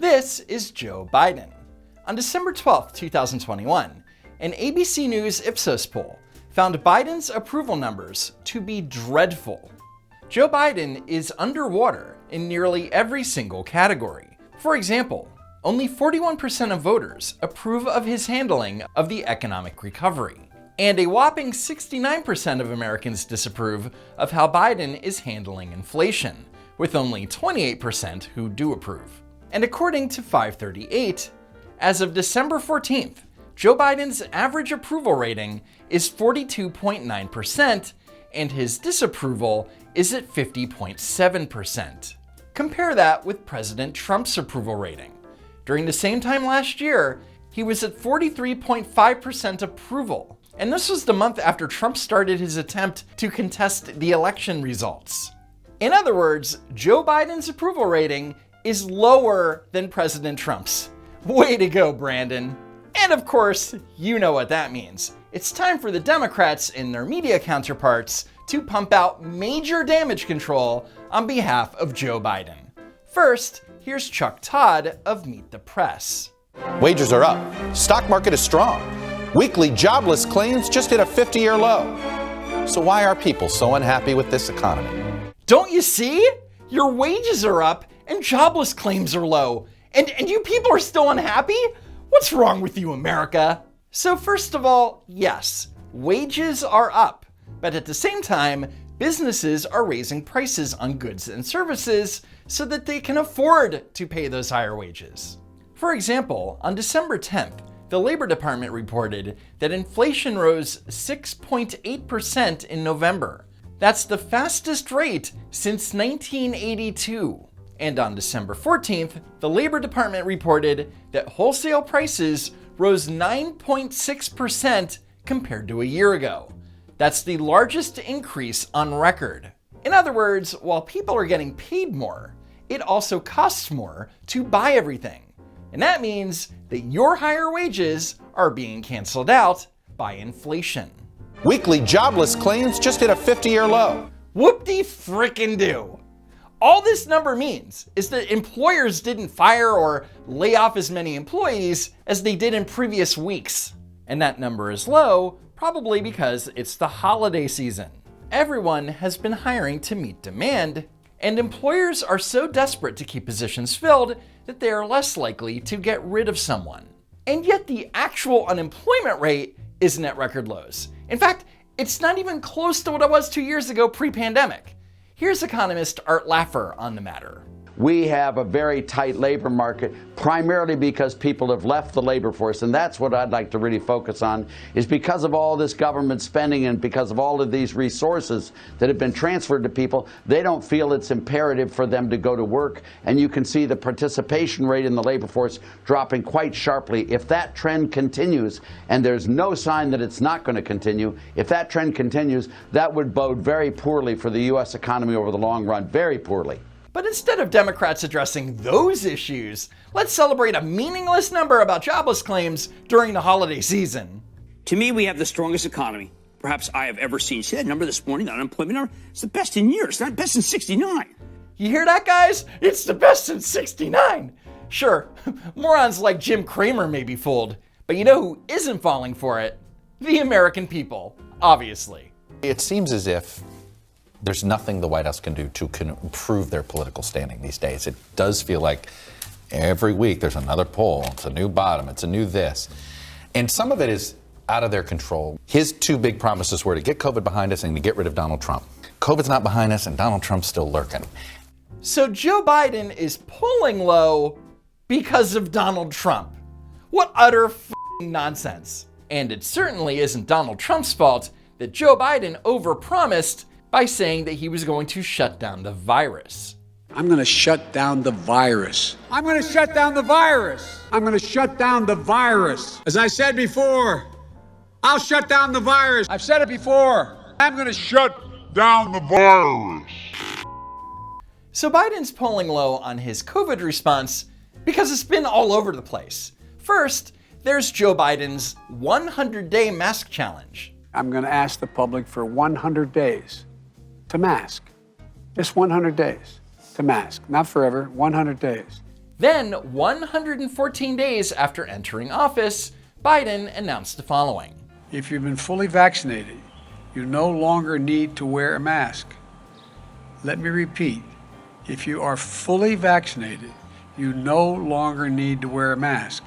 This is Joe Biden. On December 12, 2021, an ABC News Ipsos poll found Biden's approval numbers to be dreadful. Joe Biden is underwater in nearly every single category. For example, only 41% of voters approve of his handling of the economic recovery, and a whopping 69% of Americans disapprove of how Biden is handling inflation, with only 28% who do approve. And according to 538, as of December 14th, Joe Biden's average approval rating is 42.9%, and his disapproval is at 50.7%. Compare that with President Trump's approval rating. During the same time last year, he was at 43.5% approval, and this was the month after Trump started his attempt to contest the election results. In other words, Joe Biden's approval rating is lower than President Trump's. Way to go, Brandon. And of course, you know what that means. It's time for the Democrats and their media counterparts to pump out major damage control on behalf of Joe Biden. First, here's Chuck Todd of Meet the Press. Wages are up. Stock market is strong. Weekly jobless claims just hit a 50-year low. So why are people so unhappy with this economy? Don't you see? Your wages are up and jobless claims are low. And you people are still unhappy? What's wrong with you, America? So first of all, yes, wages are up. But at the same time, businesses are raising prices on goods and services so that they can afford to pay those higher wages. For example, on December 10th, the Labor Department reported that inflation rose 6.8% in November. That's the fastest rate since 1982. And on December 14th, the Labor Department reported that wholesale prices rose 9.6% compared to a year ago. That's the largest increase on record. In other words, while people are getting paid more, it also costs more to buy everything. And that means that your higher wages are being canceled out by inflation. Weekly jobless claims just hit a 50-year low. Whoop-de-frickin-do. All this number means is that employers didn't fire or lay off as many employees as they did in previous weeks. And that number is low, probably because it's the holiday season. Everyone has been hiring to meet demand, and employers are so desperate to keep positions filled that they are less likely to get rid of someone. And yet the actual unemployment rate isn't at record lows. In fact, it's not even close to what it was 2 years ago pre-pandemic. Here's economist Art Laffer on the matter. We have a very tight labor market, primarily because people have left the labor force, and that's what I'd like to really focus on, is because of all this government spending and because of all of these resources that have been transferred to people, they don't feel it's imperative for them to go to work, and you can see the participation rate in the labor force dropping quite sharply. If that trend continues, and there's no sign that it's not going to continue, if that trend continues, that would bode very poorly for the U.S. economy over the long run, very poorly. But instead of Democrats addressing those issues, let's celebrate a meaningless number about jobless claims during the holiday season. To me, we have the strongest economy perhaps I have ever seen. See that number this morning, the unemployment number? It's the best in years. It's not best in 69. You hear that, guys? It's the best since 69. Sure, morons like Jim Cramer may be fooled, but you know who isn't falling for it? The American people, obviously. It seems as if there's nothing the White House can do to improve their political standing these days. It does feel like every week there's another poll. It's a new bottom. It's a new this. And some of it is out of their control. His two big promises were to get COVID behind us and to get rid of Donald Trump. COVID's not behind us and Donald Trump's still lurking. So Joe Biden is polling low because of Donald Trump. What utter f***ing nonsense. And it certainly isn't Donald Trump's fault that Joe Biden overpromised by saying that he was going to shut down the virus. I'm going to shut down the virus. I'm going to shut down the virus. I'm going to shut down the virus. As I said before, I'll shut down the virus. I've said it before. I'm going to shut down the virus. So Biden's polling low on his COVID response because it's been all over the place. First, there's Joe Biden's 100-day mask challenge. I'm going to ask the public for 100 days to mask. Just 100 days to mask. Not forever, 100 days. Then, 114 days after entering office, Biden announced the following. If you've been fully vaccinated, you no longer need to wear a mask. Let me repeat, if you are fully vaccinated, you no longer need to wear a mask.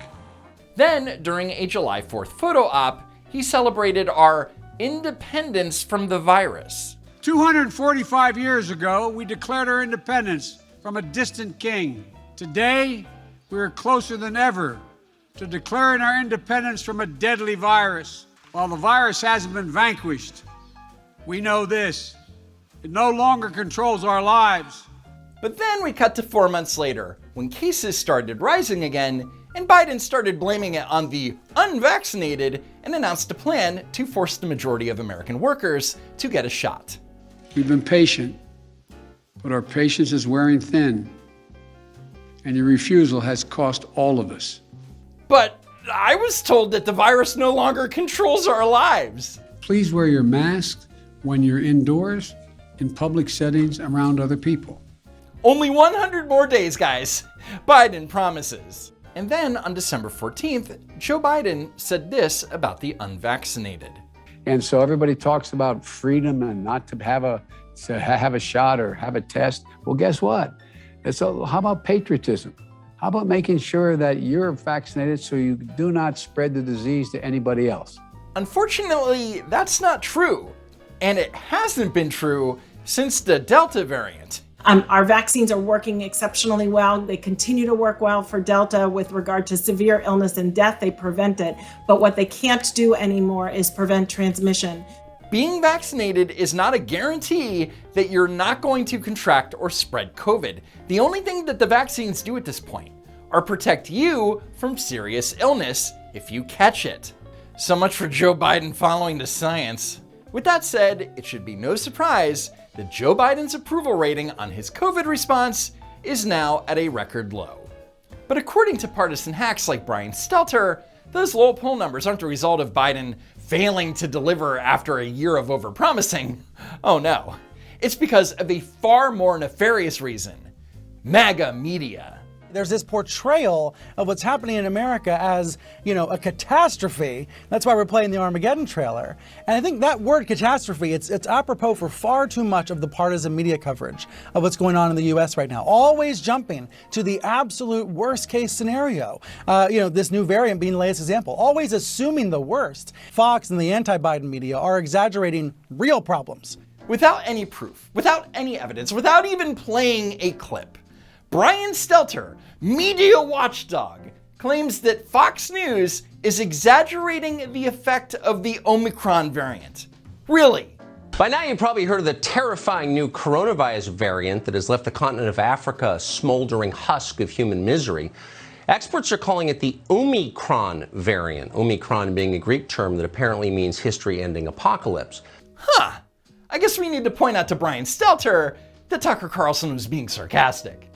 Then, during a July 4th photo op, he celebrated our independence from the virus. 245 years ago, we declared our independence from a distant king. Today, we are closer than ever to declaring our independence from a deadly virus. While the virus hasn't been vanquished, we know this: it no longer controls our lives. But then we cut to 4 months later, when cases started rising again, and Biden started blaming it on the unvaccinated and announced a plan to force the majority of American workers to get a shot. We've been patient, but our patience is wearing thin, and your refusal has cost all of us. But I was told that the virus no longer controls our lives. Please wear your mask when you're indoors, in public settings, around other people. Only 100 more days, guys. Biden promises. And then on December 14th, Joe Biden said this about the unvaccinated. And so everybody talks about freedom and not to have a shot or have a test. Well, guess what? So how about patriotism? How about making sure that you're vaccinated so you do not spread the disease to anybody else? Unfortunately, that's not true. And it hasn't been true since the Delta variant. Our vaccines are working exceptionally well. They continue to work well for Delta with regard to severe illness and death. They prevent it. But what they can't do anymore is prevent transmission. Being vaccinated is not a guarantee that you're not going to contract or spread COVID. The only thing that the vaccines do at this point are protect you from serious illness if you catch it. So much for Joe Biden following the science. With that said, it should be no surprise that Joe Biden's approval rating on his COVID response is now at a record low. But according to partisan hacks like Brian Stelter, those low poll numbers aren't the result of Biden failing to deliver after a year of overpromising. Oh no. It's because of a far more nefarious reason: MAGA media. There's this portrayal of what's happening in America as, a catastrophe. That's why we're playing the Armageddon trailer. And I think that word catastrophe, it's apropos for far too much of the partisan media coverage of what's going on in the US right now. Always jumping to the absolute worst case scenario. This new variant being the latest example. Always assuming the worst. Fox and the anti-Biden media are exaggerating real problems. Without any proof, without any evidence, without even playing a clip, Brian Stelter, media watchdog, claims that Fox News is exaggerating the effect of the Omicron variant. Really? By now you've probably heard of the terrifying new coronavirus variant that has left the continent of Africa a smoldering husk of human misery. Experts are calling it the Omicron variant, Omicron being a Greek term that apparently means history-ending apocalypse. Huh. I guess we need to point out to Brian Stelter that Tucker Carlson was being sarcastic.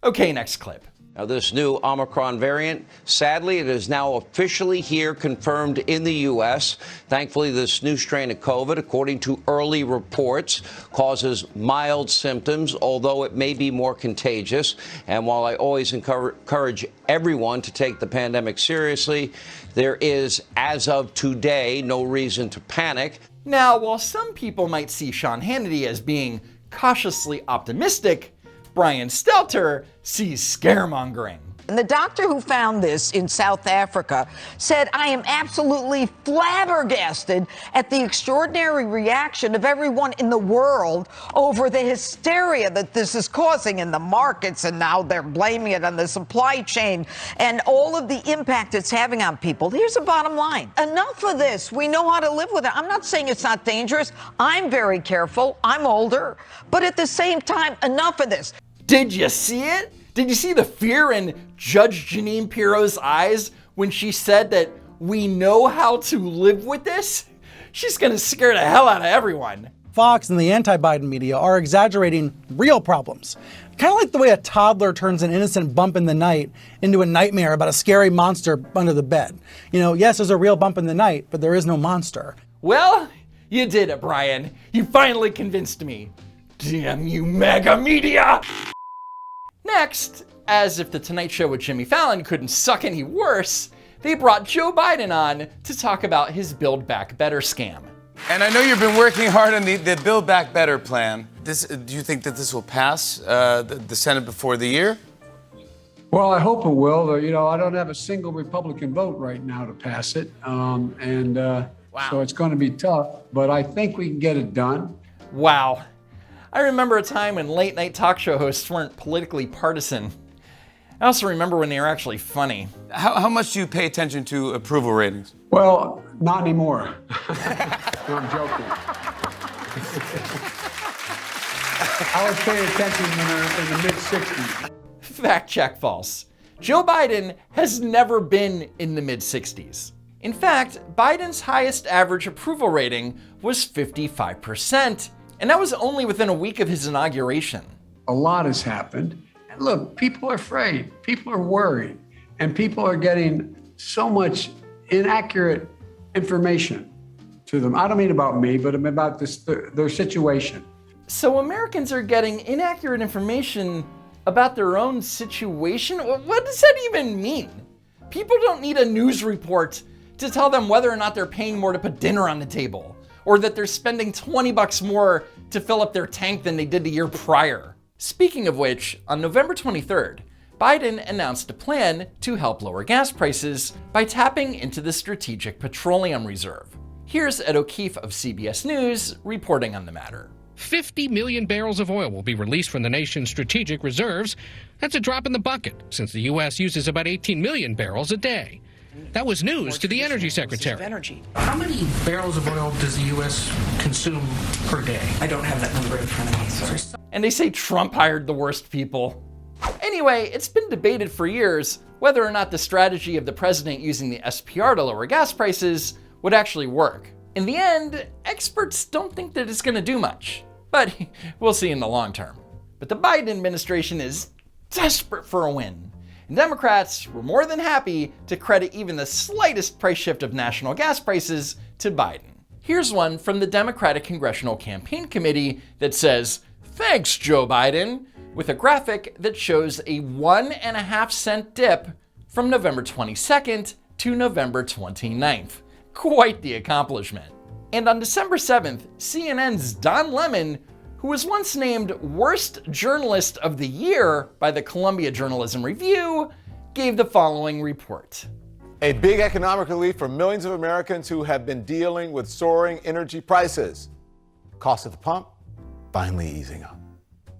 Okay, next clip. Now, this new Omicron variant, sadly, it is now officially here, confirmed in the U.S. Thankfully, this new strain of COVID, according to early reports, causes mild symptoms, although it may be more contagious. And while I always encourage everyone to take the pandemic seriously, there is, as of today, no reason to panic. Now, while some people might see Sean Hannity as being cautiously optimistic, Brian Stelter sees scaremongering. And the doctor who found this in South Africa said, "I am absolutely flabbergasted at the extraordinary reaction of everyone in the world over the hysteria that this is causing in the markets, and now they're blaming it on the supply chain and all of the impact it's having on people." Here's the bottom line. Enough of this. We know how to live with it. I'm not saying it's not dangerous. I'm very careful. I'm older. But at the same time, enough of this. Did you see it? Did you see the fear in Judge Jeanine Pirro's eyes when she said that we know how to live with this? She's gonna scare the hell out of everyone. Fox and the anti-Biden media are exaggerating real problems. Kind of like the way a toddler turns an innocent bump in the night into a nightmare about a scary monster under the bed. Yes, there's a real bump in the night, but there is no monster. Well, you did it, Brian. You finally convinced me. Damn you, MAGA media! Next, as if The Tonight Show with Jimmy Fallon couldn't suck any worse, they brought Joe Biden on to talk about his Build Back Better scam. And I know you've been working hard on the Build Back Better plan. Do you think that this will pass the Senate before the year? Well, I hope it will. You know, I don't have a single Republican vote right now to pass it. So it's going to be tough, but I think we can get it done. Wow. I remember a time when late night talk show hosts weren't politically partisan. I also remember when they were actually funny. How much do you pay attention to approval ratings? Well, not anymore. No, I'm joking. I was paying attention when they were in the mid-60s. Fact check false. Joe Biden has never been in the mid-60s. In fact, Biden's highest average approval rating was 55%, and that was only within a week of his inauguration. A lot has happened. And look, people are afraid, people are worried, and people are getting so much inaccurate information to them. I don't mean about me, but about their situation. So Americans are getting inaccurate information about their own situation? What does that even mean? People don't need a news report to tell them whether or not they're paying more to put dinner on the table, or that they're spending $20 more to fill up their tank than they did the year prior. Speaking of which, on November 23rd, Biden announced a plan to help lower gas prices by tapping into the Strategic Petroleum Reserve. Here's Ed O'Keefe of CBS News reporting on the matter. 50 million barrels of oil will be released from the nation's strategic reserves. That's a drop in the bucket, since the U.S. uses about 18 million barrels a day. That was news to the Energy Secretary. How many barrels of oil does the U.S. consume per day? I don't have that number in front of me, sorry. And they say Trump hired the worst people. Anyway, it's been debated for years whether or not the strategy of the president using the SPR to lower gas prices would actually work. In the end, experts don't think that it's going to do much, but we'll see in the long term. But the Biden administration is desperate for a win, and Democrats were more than happy to credit even the slightest price shift of national gas prices to Biden. Here's one from the Democratic Congressional Campaign Committee that says, "Thanks, Joe Biden," with a graphic that shows a 1.5-cent dip from November 22nd to November 29th. Quite the accomplishment. And on December 7th, CNN's Don Lemon, who was once named Worst Journalist of the Year by the Columbia Journalism Review, gave the following report. A big economic relief for millions of Americans who have been dealing with soaring energy prices. Cost at the pump finally easing up,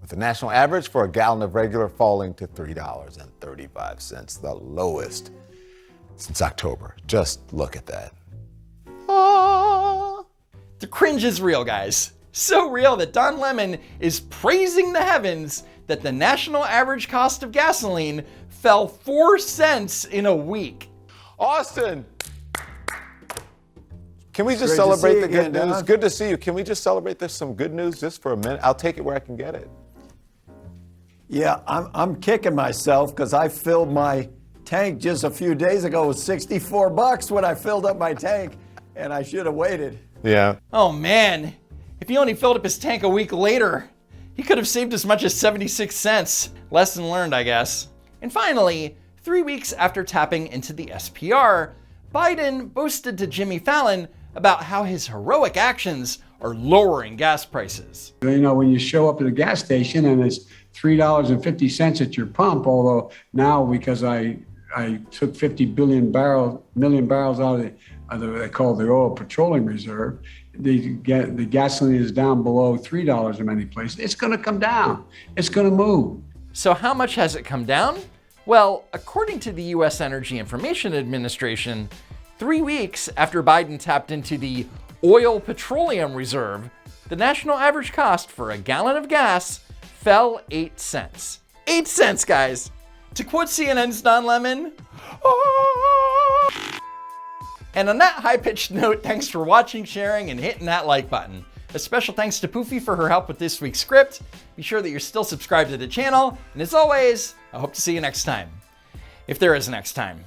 with the national average for a gallon of regular falling to $3.35, the lowest since October. Just look at that. The cringe is real, guys. So real that Don Lemon is praising the heavens that the national average cost of gasoline fell 4 cents in a week. Austin, can we just celebrate the good news? Don. Good to see you. Can we just celebrate this some good news just for a minute? I'll take it where I can get it. Yeah, I'm kicking myself because I filled my tank just a few days ago. It was $64 when I filled up my tank, and I should have waited. Yeah. Oh man, if he only filled up his tank a week later, he could have saved as much as 76 cents. Lesson learned, I guess. And finally, 3 weeks after tapping into the SPR, Biden boasted to Jimmy Fallon about how his heroic actions are lowering gas prices. You know, when you show up at a gas station and it's $3.50 at your pump, although now because I took 50 million barrels out of they call the oil petroleum reserve, the gasoline is down below $3 in many places. It's going to come down. It's going to move. So how much has it come down? Well, according to the U.S. Energy Information Administration, 3 weeks after Biden tapped into the oil petroleum reserve, the national average cost for a gallon of gas fell 8 cents. 8 cents, guys! To quote CNN's Don Lemon, And on that high-pitched note, thanks for watching, sharing, and hitting that like button. A special thanks to Poofy for her help with this week's script. Be sure that you're still subscribed to the channel, and as always, I hope to see you next time. If there is a next time.